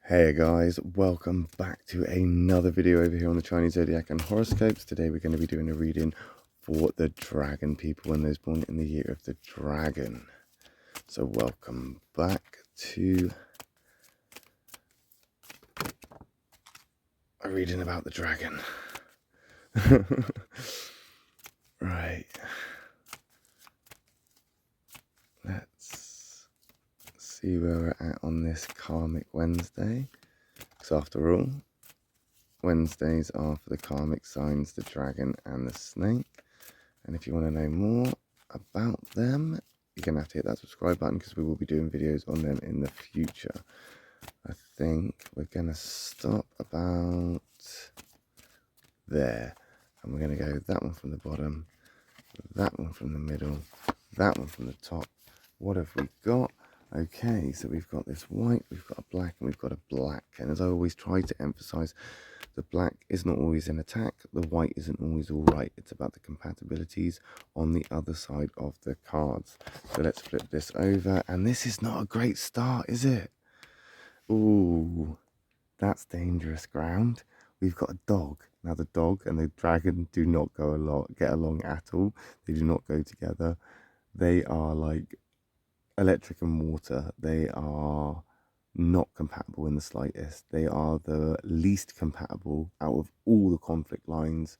Hey guys, welcome back to another video over here on the Chinese Zodiac and horoscopes. Today we're going to be doing a reading for the dragon people and those born in the year of the dragon. So welcome back to a reading about the dragon. Right, let's see where we're at on this karmic Wednesday. Because after all, Wednesdays are for the karmic signs, the dragon and the snake. And if you want to know more about them, you're going to have to hit that subscribe button because we will be doing videos on them in the future. I think we're going to stop about there. And we're going to go that one from the bottom, that one from the middle, that one from the top. What have we got? Okay, so we've got this white, we've got a black, and we've got a black. And as I always try to emphasize, the black is not always an attack, the white isn't always all right. It's about the compatibilities on the other side of the cards. So let's flip this over, and this is not a great start, is it? Ooh, that's dangerous ground. We've got a dog. Now the dog and the dragon do not get along at all. They do not go together. They are like electric and water. They are not compatible in the slightest. They are the least compatible out of all the conflict lines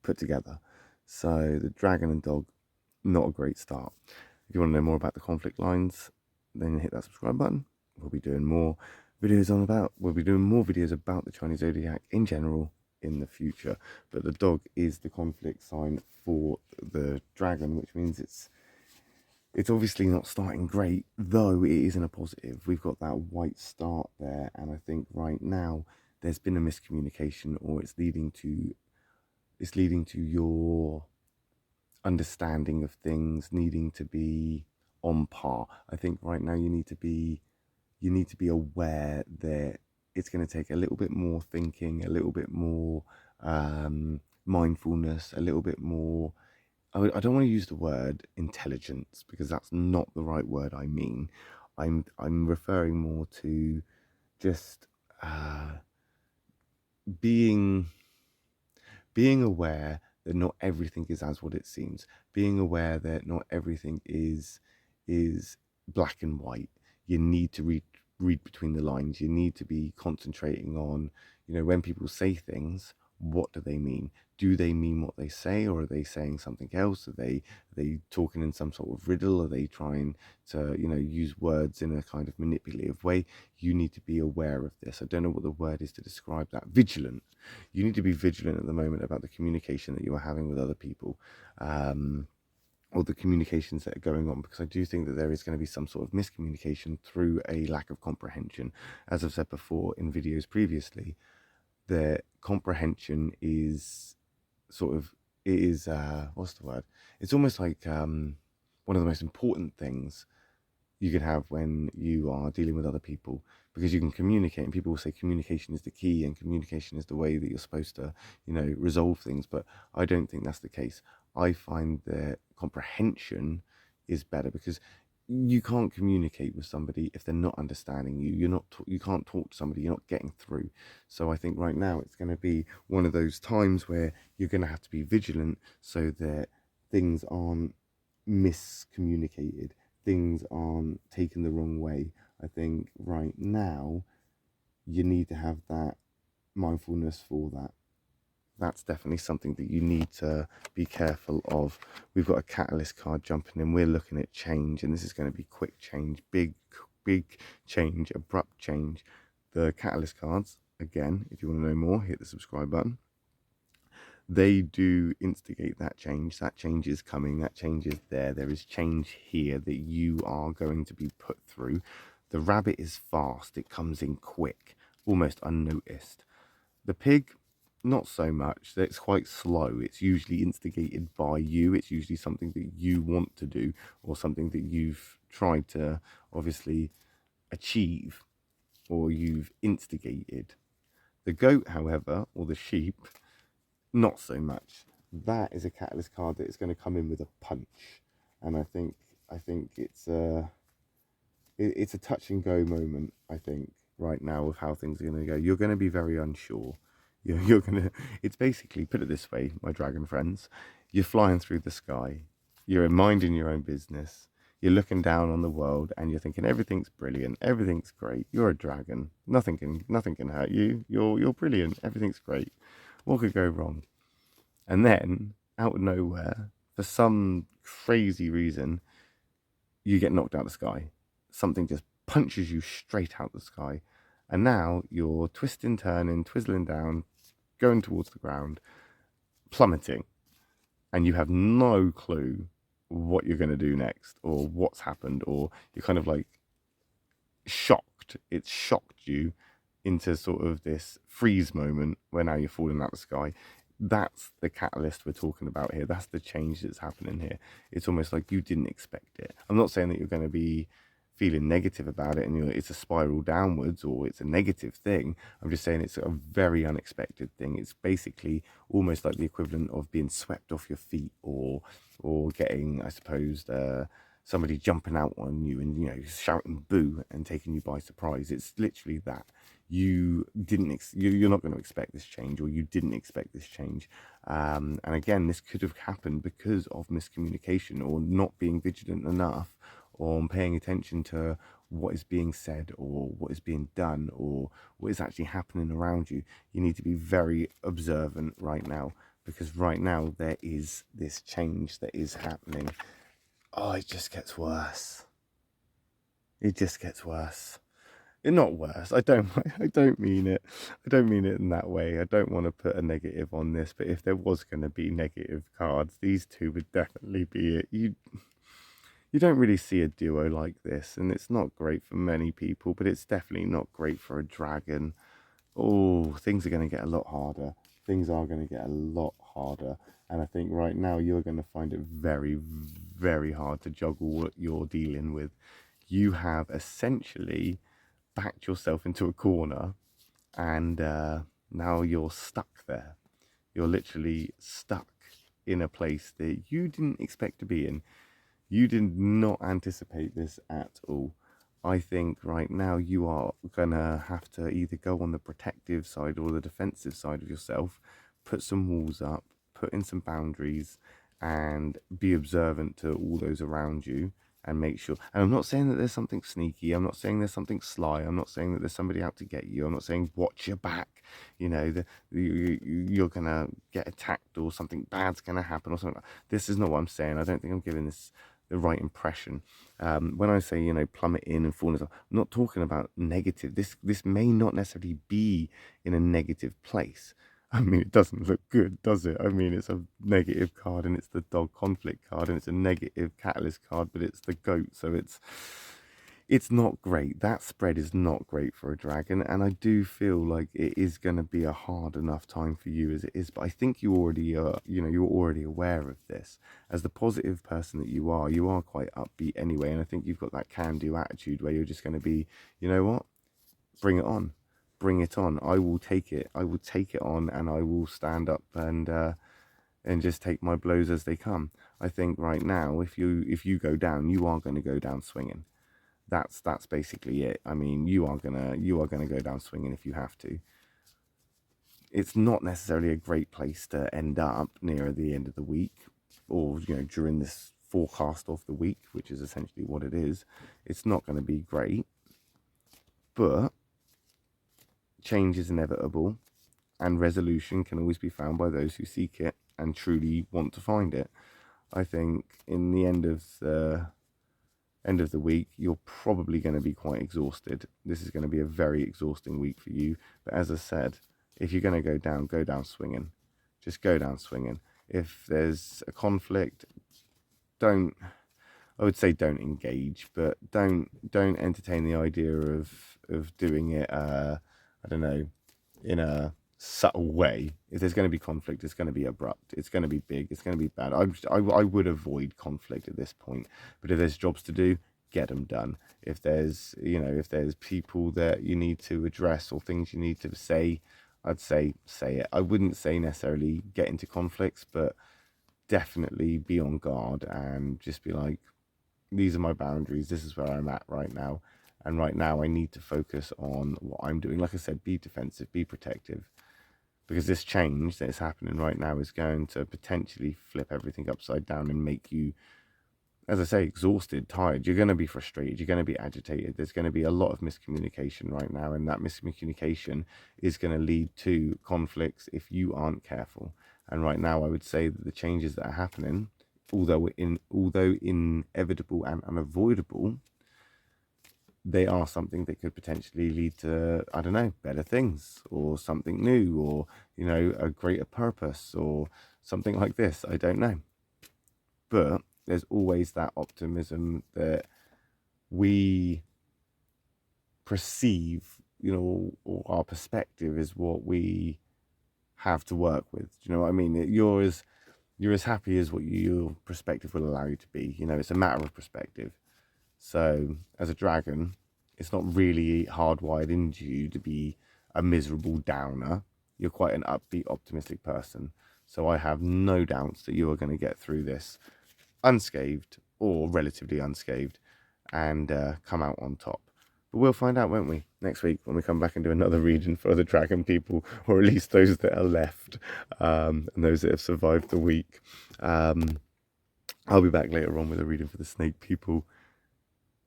put together. So the dragon and dog, not a great start. If you want to know more about the conflict lines, then hit that subscribe button. We'll be doing more videos about the Chinese Zodiac in general in the future. But the dog is the conflict sign for the dragon, which means it's obviously not starting great, though it is in a positive. We've got that white start there, and I think right now there's been a miscommunication, or it's leading to your understanding of things needing to be on par. I think right now you need to be aware that it's going to take a little bit more thinking, a little bit more mindfulness, a little bit more. I don't want to use the word intelligence because that's not the right word. I mean, I'm referring more to just being aware that not everything is as what it seems. Being aware that not everything is black and white. You need to read between the lines. You need to be concentrating on, when people say things, what do they mean? Do they mean what they say, or are they saying something else? Are they talking in some sort of riddle? Are they trying to, use words in a kind of manipulative way? You need to be aware of this. I don't know what the word is to describe that. Vigilant. You need to be vigilant at the moment about the communication that you are having with other people. Or the communications that are going on, because I do think that there is going to be some sort of miscommunication through a lack of comprehension. As I've said before in videos previously, the comprehension is what's the word? It's almost like one of the most important things you can have when you are dealing with other people, because you can communicate, and people will say communication is the key and communication is the way that you're supposed to, resolve things. But I don't think that's the case. I find that comprehension is better, because you can't communicate with somebody if they're not understanding you. You can't talk to somebody, you're not getting through. So I think right now it's going to be one of those times where you're going to have to be vigilant so that things aren't miscommunicated, things aren't taken the wrong way. I think right now you need to have that mindfulness for that. That's definitely something that you need to be careful of. We've got a catalyst card jumping in. We're looking at change, and this is going to be quick change, big change, abrupt change. The catalyst cards, again, if you want to know more, hit the subscribe button. They do instigate that change. That change is coming. That change is there. There is change here that you are going to be put through. The rabbit is fast. It comes in quick, almost unnoticed. The pig, not so much. It's quite slow. It's usually instigated by you. It's usually something that you want to do, or something that you've tried to obviously achieve, or you've instigated. The goat, however, or the sheep, not so much. That is a catalyst card that is going to come in with a punch, and I think it's a touch and go moment. I think right now with how things are going to go. You're going to be very unsure. You're going to, it's basically, put it this way, my dragon friends, you're flying through the sky, you're minding your own business, you're looking down on the world and you're thinking everything's brilliant, everything's great. You're a dragon. Nothing can hurt you. You're brilliant. Everything's great. What could go wrong? And then out of nowhere, for some crazy reason, you get knocked out of the sky. Something just punches you straight out the sky. And now you're twisting, turning, twizzling down, going towards the ground, plummeting. And you have no clue what you're going to do next or what's happened, or you're kind of like shocked. It's shocked you into sort of this freeze moment where now you're falling out the sky. That's the catalyst we're talking about here. That's the change that's happening here. It's almost like you didn't expect it. I'm not saying that you're going to be feeling negative about it and it's a spiral downwards or it's a negative thing. I'm just saying it's a very unexpected thing. It's basically almost like the equivalent of being swept off your feet or getting, I suppose, somebody jumping out on you and shouting boo and taking you by surprise. It's literally that. You're not going to expect this change, or you didn't expect this change, and again, this could have happened because of miscommunication or not being vigilant enough or paying attention to what is being said or what is being done or what is actually happening around you. You need to be very observant right now, because right now there is this change that is happening. Oh, it just gets worse. It just gets worse. Not worse. I don't mean it. I don't mean it in that way. I don't want to put a negative on this, but if there was going to be negative cards, these two would definitely be it. You don't really see a duo like this, and it's not great for many people, but it's definitely not great for a dragon. Oh, things are going to get a lot harder. Things are going to get a lot harder. And I think right now you're going to find it very, very hard to juggle what you're dealing with. You have essentially backed yourself into a corner, and now you're stuck there. You're literally stuck in a place that you didn't expect to be in. You did not anticipate this at all. I think right now you are gonna have to either go on the protective side or the defensive side of yourself, put some walls up, put in some boundaries, and be observant to all those around you and make sure. And I'm not saying that there's something sneaky. I'm not saying there's something sly. I'm not saying that there's somebody out to get you. I'm not saying watch your back. You're gonna get attacked or something bad's gonna happen or something. This is not what I'm saying. I don't think I'm giving this the right impression. When I say, plummet in and fall, I'm not talking about negative. This may not necessarily be in a negative place. I mean, it doesn't look good, does it? I mean, it's a negative card and it's the dog conflict card and it's a negative catalyst card, but it's the goat, so it's not great. That spread is not great for a dragon, and I do feel like it is going to be a hard enough time for you as it is. But I think you already are, you're already aware of this. As the positive person that you are quite upbeat anyway, and I think you've got that can-do attitude where you're just going to be, you know what, bring it on, bring it on. I will take it. I will take it on, and I will stand up and just take my blows as they come. I think right now, if you go down, you are going to go down swinging. That's basically it. I mean, you are gonna go down swinging if you have to. It's not necessarily a great place to end up near the end of the week, or during this forecast of the week, which is essentially what it is. It's not going to be great, but change is inevitable, and resolution can always be found by those who seek it and truly want to find it. I think in the end of the week, you're probably going to be quite exhausted. This is going to be a very exhausting week for you. But as I said, if you're going to go down swinging. Just go down swinging. If there's a conflict, I would say don't engage, but don't entertain the idea of doing it, I don't know, in a subtle way. If there's going to be conflict, it's going to be abrupt, it's going to be big, it's going to be bad. I would avoid conflict at this point. But if there's jobs to do, get them done. If there's people that you need to address or things you need to say, I'd say it. I wouldn't say necessarily get into conflicts, but definitely be on guard and just be like, these are my boundaries, this is where I'm at right now. And right now I need to focus on what I'm doing. Like I said, be defensive, be protective, because this change that is happening right now is going to potentially flip everything upside down and make you, as I say, exhausted, tired. You're going to be frustrated. You're going to be agitated. There's going to be a lot of miscommunication right now. And that miscommunication is going to lead to conflicts if you aren't careful. And right now, I would say that the changes that are happening, although inevitable and unavoidable, they are something that could potentially lead to, I don't know, better things or something new or, you know, a greater purpose or something like this. I don't know. But there's always that optimism that we perceive, you know, or our perspective is what we have to work with. Do you know what I mean? You're as happy as what your perspective will allow you to be. You know, it's a matter of perspective. So as a dragon, it's not really hardwired into you to be a miserable downer. You're quite an upbeat, optimistic person. So I have no doubts that you are going to get through this unscathed or relatively unscathed and come out on top. But we'll find out, won't we, next week when we come back and do another reading for the dragon people, or at least those that are left, and those that have survived the week. I'll be back later on with a reading for the snake people.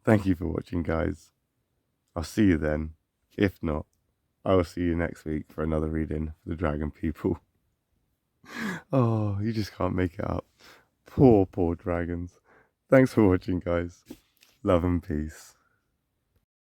Thank you for watching, guys. I'll see you then. If not, I will see you next week for another reading for the dragon people. Oh, you just can't make it up. Poor dragons. Thanks for watching, guys. Love and peace.